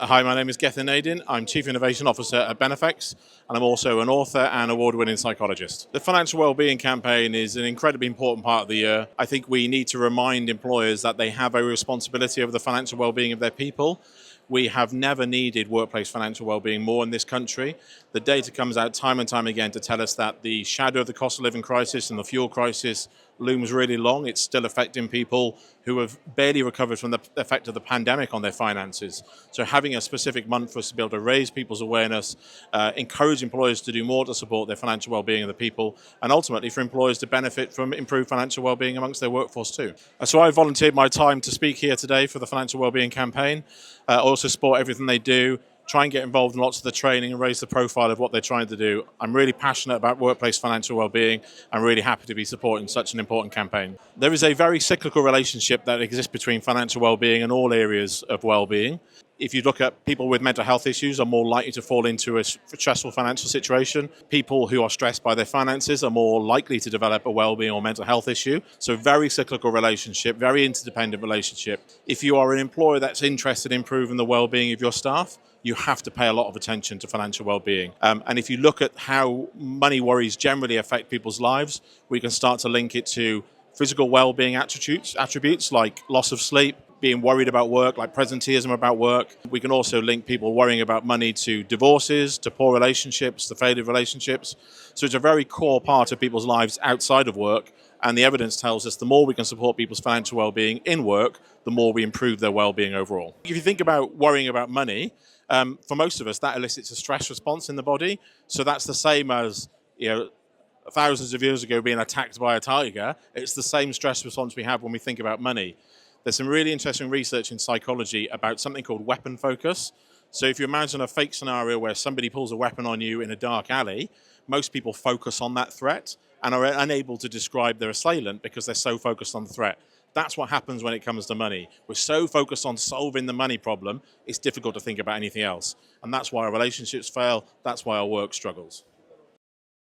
Hi, my name is Gathin Nadin. I'm Chief Innovation Officer at Benefex, and I'm also an author and award-winning psychologist. The financial wellbeing campaign is an incredibly important part of the year. I think we need to remind employers that they have a responsibility over the financial wellbeing of their people. We have never needed workplace financial wellbeing more in this country. The data comes out time and time again to tell us that the shadow of the cost of living crisis and the fuel crisis looms really long. It's still affecting people who have barely recovered from the effect of the pandemic on their finances. So having a specific month for us to be able to raise people's awareness, encourage employers to do more to support their financial wellbeing of the people, and ultimately for employers to benefit from improved financial wellbeing amongst their workforce too. So I volunteered my time to speak here today for the financial wellbeing campaign. Also support everything they do, try and get involved in lots of the training and raise the profile of what they're trying to do. I'm really passionate about workplace financial wellbeing. I'm really happy to be supporting such an important campaign. There is a very cyclical relationship that exists between financial wellbeing and all areas of wellbeing. If you look at people with mental health issues are more likely to fall into a stressful financial situation. People who are stressed by their finances are more likely to develop a wellbeing or mental health issue. So very cyclical relationship, very interdependent relationship. If you are an employer that's interested in improving the wellbeing of your staff, you have to pay a lot of attention to financial well-being. And if you look at how money worries generally affect people's lives, we can start to link it to physical well-being attributes like loss of sleep, being worried about work, like presenteeism about work. We can also link people worrying about money to divorces, to poor relationships, to failed relationships. So it's a very core part of people's lives outside of work. And the evidence tells us the more we can support people's financial well-being in work, the more we improve their well-being overall. If you think about worrying about money, for most of us, that elicits a stress response in the body. So that's the same as, thousands of years ago being attacked by a tiger. It's the same stress response we have when we think about money. There's some really interesting research in psychology about something called weapon focus. So if you imagine a fake scenario where somebody pulls a weapon on you in a dark alley, most people focus on that threat and are unable to describe their assailant because they're so focused on the threat. That's what happens when it comes to money. We're so focused on solving the money problem, it's difficult to think about anything else. And that's why our relationships fail, that's why our work struggles.